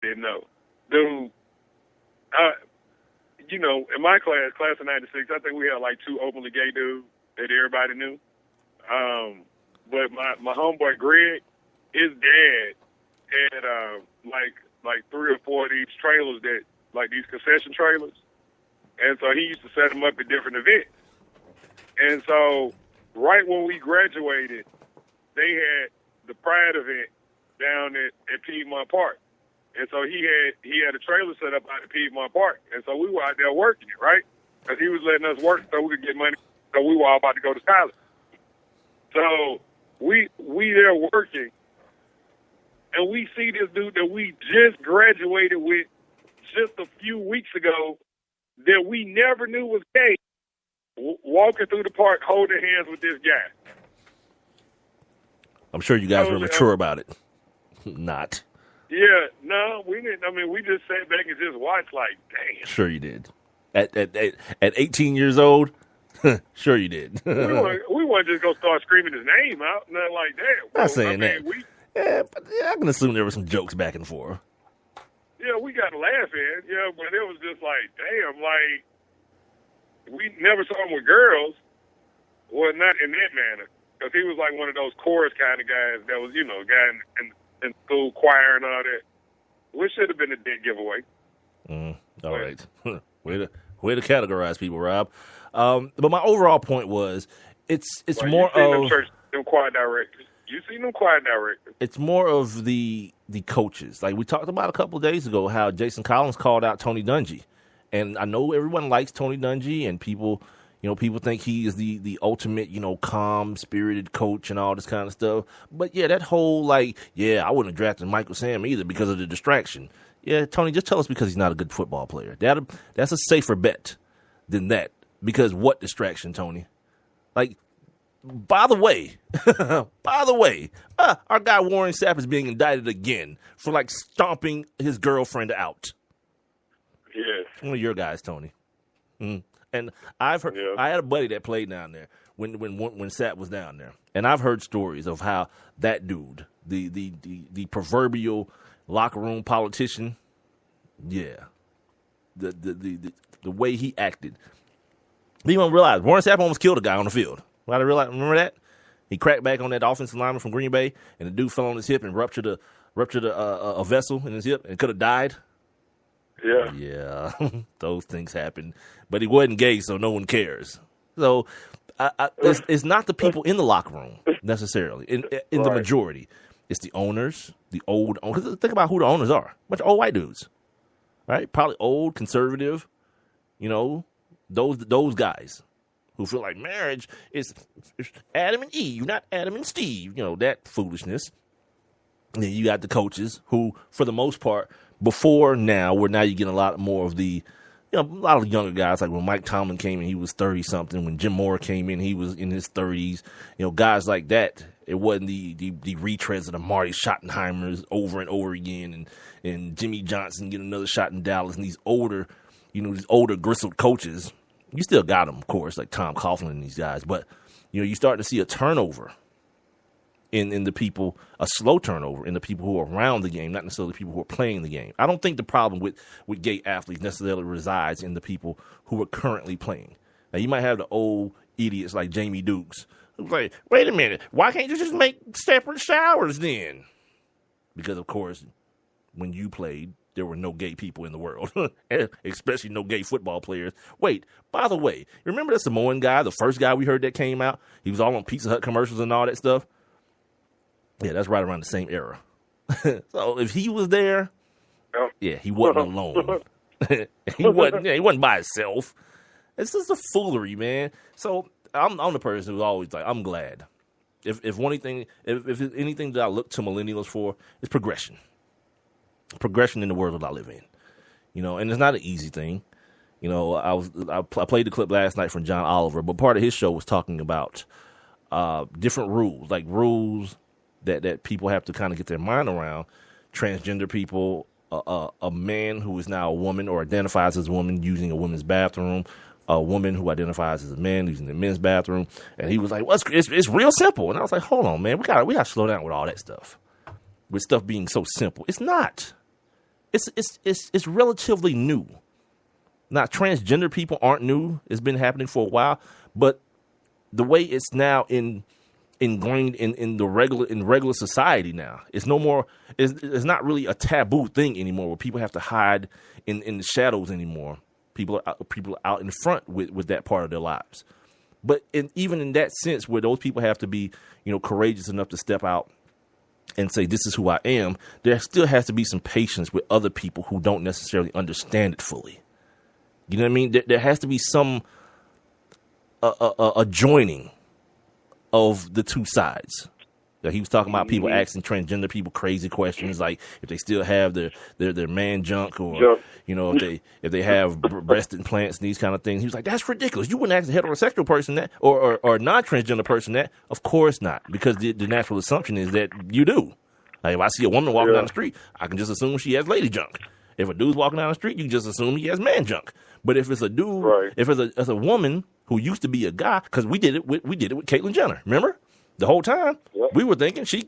didn't know. Dude, in my class of 96, I think we had like 2 openly gay dudes that everybody knew. But my homeboy Greg, his dad had like 3 or 4 of these trailers that, like these concession trailers. And so he used to set them up at different events. And so right when we graduated, they had the Pride event down at Piedmont Park. And so he had a trailer set up out at Piedmont Park. And so we were out there working it, right? Because he was letting us work so we could get money. So we were all about to go to college. So we there working, and we see this dude that we just graduated with just a few weeks ago that we never knew was gay, walking through the park holding hands with this guy. I'm sure you guys were mature about it. Not. Yeah, no, we didn't. I mean, we just sat back and just watched like, damn. Sure you did. At 18 years old, sure you did. we weren't just going to start screaming his name out, nothing like that. Not saying that. But I can assume there were some jokes back and forth. Yeah, we got to laugh at, but it was just like, damn, like, we never saw him with girls. Well, not in that manner, because he was like one of those chorus kind of guys that was, a guy in school choir and all that. Which should have been a dead giveaway. All right. Way to categorize people, Rob. But my overall point was, it's more of them choir directors. You seen them choir directors. It's more of the coaches. Like we talked about a couple of days ago, how Jason Collins called out Tony Dungy, and I know everyone likes Tony Dungy, and people think he is the ultimate, calm spirited coach and all this kind of stuff. But yeah, that whole I wouldn't have drafted Michael Sam either because of the distraction. Yeah, Tony, just tell us because he's not a good football player. That's a safer bet than that. Because what distraction, Tony? Like, by the way, our guy Warren Sapp is being indicted again for stomping his girlfriend out. Yes. One of your guys, Tony. And I've heard. Yeah. I had a buddy that played down there when Sapp was down there, and I've heard stories of how that dude, the proverbial locker room politician, the way he acted. You don't realize Warren Sapp almost killed a guy on the field. Remember that? He cracked back on that offensive lineman from Green Bay, and the dude fell on his hip and ruptured a vessel in his hip and could have died. Yeah. Yeah, those things happen. But he wasn't gay, so no one cares. So it's not the people in the locker room necessarily. In the majority, it's the owners, the old owners. Think about who the owners are. Bunch of old white dudes, right? Probably old, conservative. Those guys who feel like marriage is Adam and Eve, not Adam and Steve. That foolishness. And then you got the coaches who, for the most part, before now, where now you get a lot more of the, a lot of younger guys, like when Mike Tomlin came in, he was 30-something. When Jim Moore came in, he was in his 30s. Guys like that. It wasn't the retreads of the Marty Schottenheimers over and over again, and Jimmy Johnson get another shot in Dallas, and these older gristled coaches. You still got them, of course, like Tom Coughlin and these guys, but you're starting to see a turnover in the people, a slow turnover in the people who are around the game, not necessarily the people who are playing the game. I don't think the problem with gay athletes necessarily resides in the people who are currently playing. Now, you might have the old idiots like Jamie Dukes who's like, wait a minute, why can't you just make separate showers then? Because, of course, when you played, there were no gay people in the world, especially no gay football players. Wait, by the way, remember the Samoan guy, the first guy we heard that came out? He was all on Pizza Hut commercials and all that stuff. Yeah, that's right around the same era. So if he was there, yeah, he wasn't alone. he wasn't by himself. It's just a foolery, man. So I'm the person who's always like, I'm glad. If anything that I look to millennials for is progression. Progression in the world that I live in. And it's not an easy thing. I played the clip last night from John Oliver, but part of his show was talking about different rules, like rules that people have to kind of get their mind around. Transgender people, a man who is now a woman or identifies as a woman using a women's bathroom, a woman who identifies as a man using the men's bathroom. And he was like, well, it's real simple. And I was like, hold on, man, we got to slow down with all that stuff. With stuff being so simple. It's not. it's relatively new. Now, transgender people aren't new. It's been happening for a while, but the way it's now ingrained in regular society now, it's no more. It's not really a taboo thing anymore, where people have to hide in the shadows anymore. People are out in front with that part of their lives. But even in that sense, where those people have to be, courageous enough to step out and say, this is who I am, there still has to be some patience with other people who don't necessarily understand it fully. You know what I mean? There has to be some a joining of the two sides. He was talking about people asking transgender people crazy questions, like if they still have their man junk, or if they have breast implants and these kind of things. He was like, that's ridiculous. You wouldn't ask a heterosexual person that, or a non-transgender person that. Of course not, because the natural assumption is that you do. Like if I see a woman walking down the street, I can just assume she has lady junk. If a dude's walking down the street, you can just assume he has man junk. But if it's a dude, if it's a woman who used to be a guy, because we did it with Caitlyn Jenner, remember? The whole time, we were thinking she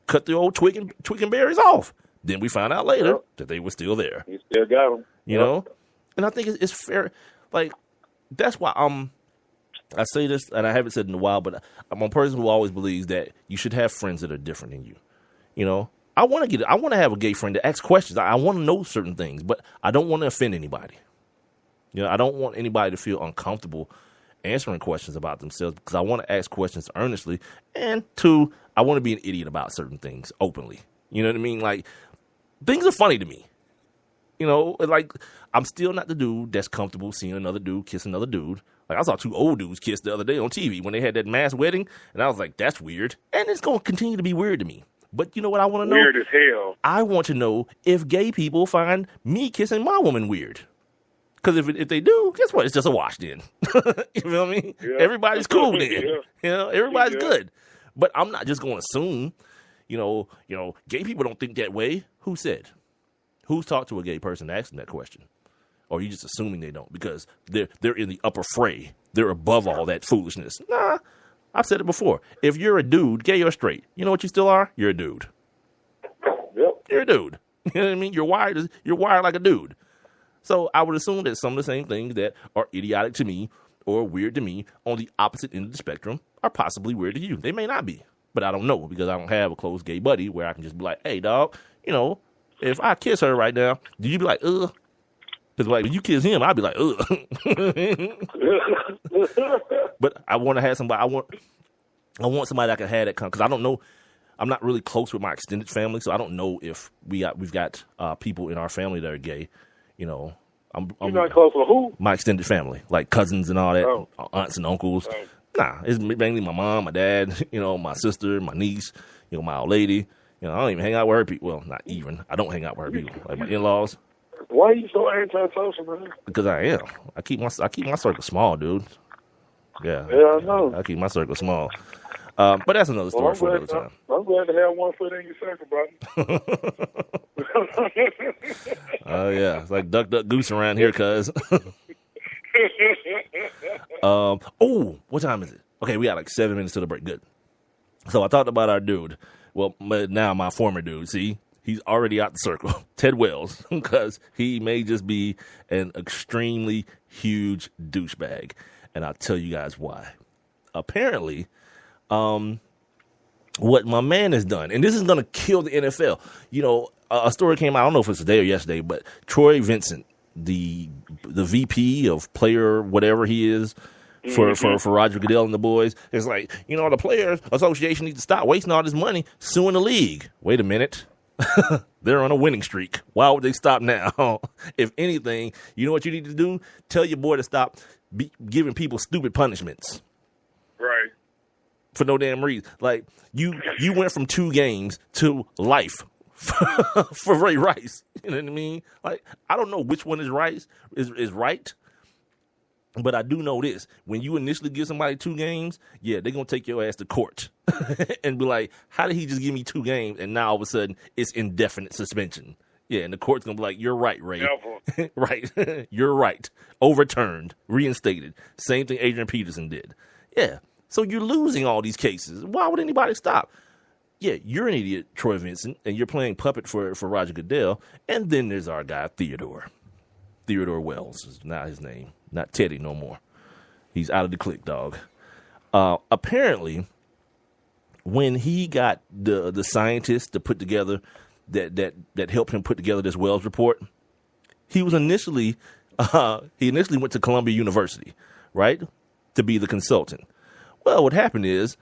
cut the old twig and berries off. Then we found out later that they were still there. You still got them. You know? And I think it's fair. Like, that's why I say this, and I haven't said it in a while, but I'm a person who always believes that you should have friends that are different than you. You know? I want to have a gay friend that asks questions. I want to know certain things, but I don't want to offend anybody. I don't want anybody to feel uncomfortable answering questions about themselves, because I want to ask questions earnestly, and two, I want to be an idiot about certain things openly. You know what I mean? Like, things are funny to me. Like, I'm still not the dude that's comfortable seeing another dude kiss another dude. Like, I saw two old dudes kiss the other day on TV when they had that mass wedding, and I was like, that's weird. And it's going to continue to be weird to me. But you know what I want to know? Weird as hell. I want to know if gay people find me kissing my woman weird. Because if they do, guess what? It's just a wash then. You know what I mean? Yeah. Everybody's cool then. Everybody's good. But I'm not just going to assume, gay people don't think that way. Who said? Who's talked to a gay person asking that question? Or are you just assuming they don't? Because they're in the upper fray. They're above all that foolishness. Nah, I've said it before. If you're a dude, gay or straight, you know what you still are? You're a dude. Yep. You're a dude. You know what I mean? You're wired like a dude. So I would assume that some of the same things that are idiotic to me or weird to me on the opposite end of the spectrum are possibly weird to you. They may not be, but I don't know, because I don't have a close gay buddy where I can just be like, hey, dog, if I kiss her right now, do you be like, ugh? Because like, if you kiss him, I'd be like, ugh. But I want to have somebody, I want somebody that can have that because I don't know. I'm not really close with my extended family, so I don't know if we've got people in our family that are gay. I'm not close to who? My extended family, like cousins and all that, aunts and uncles. Nah, it's mainly my mom, my dad, my sister, my niece, my old lady. I don't even hang out with her people. Well, not even. I don't hang out with her people, like my in-laws. Why are you so antisocial, man? Because I am. I keep my circle small, dude. Yeah, I know. I keep my circle small. But that's another story for another time. I'm glad to have one foot in your circle, brother. Oh, yeah. It's like duck, goose around here, cuz. What time is it? Okay, we got like 7 minutes to the break. Good. So I talked about our dude. Well, now my former dude, see? He's already out the circle. Ted Wells, because he may just be an extremely huge douchebag. And I'll tell you guys why. Apparently, what my man has done, and this is going to kill the NFL. A story came out, I don't know if it's today or yesterday, but Troy Vincent, the VP of player, whatever he is, for Roger Goodell and the boys, is like, the Players Association needs to stop wasting all this money suing the league. Wait a minute. They're on a winning streak. Why would they stop now? If anything, you know what you need to do? Tell your boy to stop giving people stupid punishments. Right. For no damn reason. Like, you went from 2 games to life for Ray Rice. You know what I mean? Like, I don't know which one is right, but I do know this. When you initially give somebody 2 games, they're going to take your ass to court and be like, how did he just give me 2 games? And now all of a sudden it's indefinite suspension. Yeah, and the court's going to be like, you're right, Ray. Right. You're right. Overturned. Reinstated. Same thing Adrian Peterson did. Yeah. So you're losing all these cases. Why would anybody stop? yeah, you're an idiot, Troy Vincent, and you're playing puppet for Roger Goodell. And then there's our guy, Theodore Wells is not his name, not Teddy no more. He's out of the clique, dog. Apparently, when he got the scientists to put together that helped him put together this Wells report, he was initially went to Columbia University, right, to be the consultant. Well, what happened is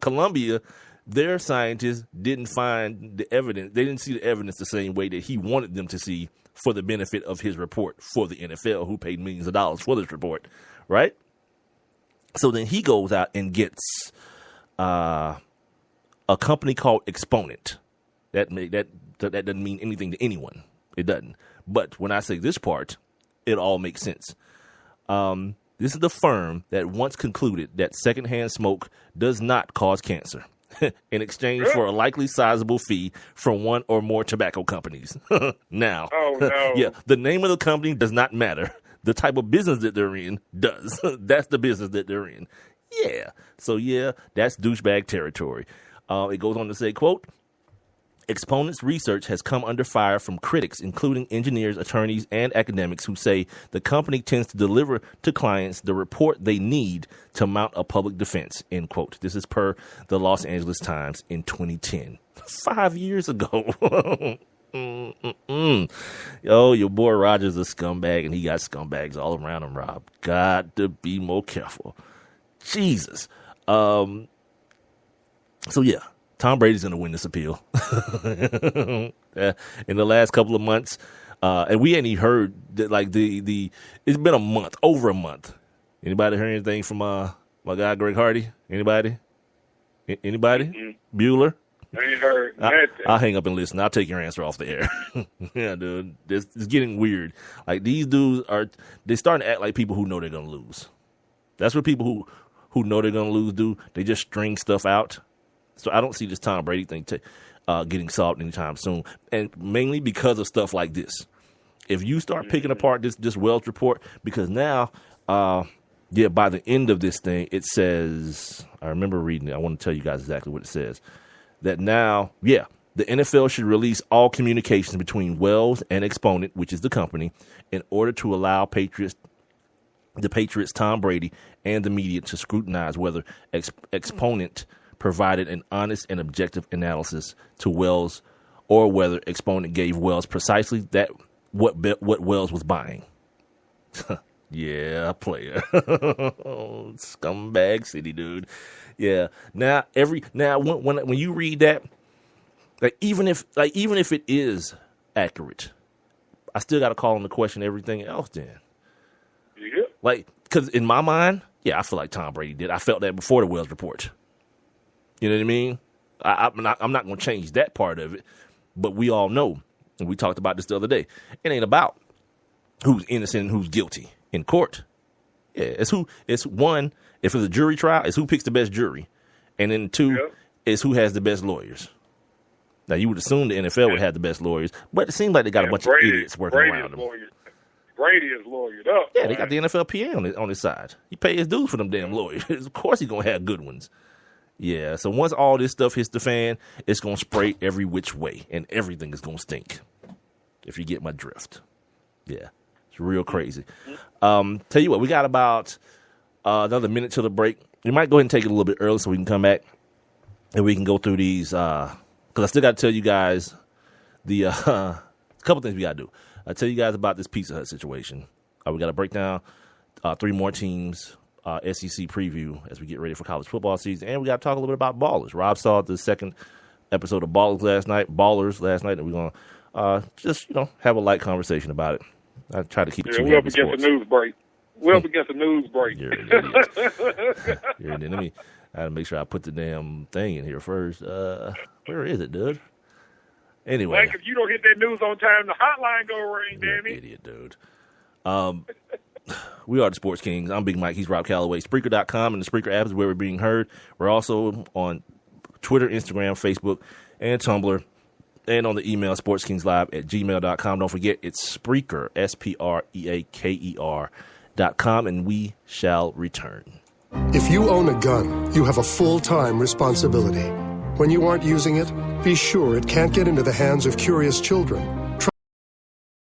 Columbia, their scientists didn't find the evidence. They didn't see the evidence the same way that he wanted them to see for the benefit of his report for the NFL, who paid millions of dollars for this report, right? So then he goes out and gets a company called Exponent. That doesn't mean anything to anyone. It doesn't. But when I say this part, it all makes sense. This is the firm that once concluded that secondhand smoke does not cause cancer in exchange for a likely sizable fee from one or more tobacco companies. Now, yeah, the name of the company does not matter. The type of business that they're in does. That's the business that they're in. Yeah. So, yeah, that's douchebag territory. It goes on to say, quote, Exponent's research has come under fire from critics, including engineers, attorneys, and academics who say the company tends to deliver to clients the report they need to mount a public defense, end quote. This is per the Los Angeles Times in 2010. 5 years ago. Yo, your boy Roger's a scumbag, and he got scumbags all around him, Rob. Got to be more careful. Jesus. So, yeah. Tom Brady's going to win this appeal. In the last couple of months, and we ain't even heard that, like, it's been a month, over a month. Anybody heard anything from my guy Greg Hardy? Anybody? Mm-hmm. Bueller? I ain't heard nothing. I'll hang up and listen. I'll take your answer off the air. Yeah, dude. It's getting weird. Like, these dudes they're starting to act like people who know they're going to lose. That's what people who know they're going to lose do. They just string stuff out. So I don't see this Tom Brady thing getting solved anytime soon, and mainly because of stuff like this. If you start picking apart this Wells report, because now, by the end of this thing, it says, I remember reading it. I want to tell you guys exactly what it says. That now, the NFL should release all communications between Wells and Exponent, which is the company, in order to allow the Patriots, Tom Brady, and the media to scrutinize whether Exponent provided an honest and objective analysis to Wells, or whether Exponent gave Wells precisely what Wells was buying. Yeah, player. Scumbag city, dude. Yeah. Now when you read that, even if it is accurate, I still got to call into question everything else. Then, because in my mind, I feel like Tom Brady did. I felt that before the Wells report. You know what I mean? I'm not going to change that part of it, but we all know, and we talked about this the other day, it ain't about who's innocent and who's guilty in court. Yeah, it's one, if it's a jury trial, it's who picks the best jury, and then two, is who has the best lawyers. Now, you would assume the NFL would have the best lawyers, but it seems like they got a bunch of idiots working around them. Brady is lawyered up. Yeah, they got the NFLPA on his side. He paid his dues for them damn lawyers. Of course he's going to have good ones. Yeah, so once all this stuff hits the fan, it's going to spray every which way, and everything is going to stink, if you get my drift. Yeah, it's real crazy. Tell you what, we got about another minute till the break. We might go ahead and take it a little bit early so we can come back, and we can go through these, because I still got to tell you guys the couple things we got to do. I'll tell you guys about this Pizza Hut situation. We got to break down 3 more teams, SEC preview as we get ready for college football season, and we got to talk a little bit about Ballers. Rob saw the second episode of Ballers last night, and we're going to just have a light conversation about it. I try to keep it too heavy. We're up against the news break. We're up against the news break. You're an idiot. I got to make sure I put the damn thing in here first. Where is it, dude? Anyway. Like, if you don't hit that news on time, the hotline go ring, damn it. Idiot, dude. We are the Sports Kings. I'm Big Mike. He's Rob Calloway. Spreaker.com and the Spreaker app is where we're being heard. We're also on Twitter, Instagram, Facebook, and Tumblr, and on the email sportskingslive@gmail.com. Don't forget, it's Spreaker, SPREAKER.com, and we shall return. If you own a gun, you have a full-time responsibility. When you aren't using it, be sure it can't get into the hands of curious children.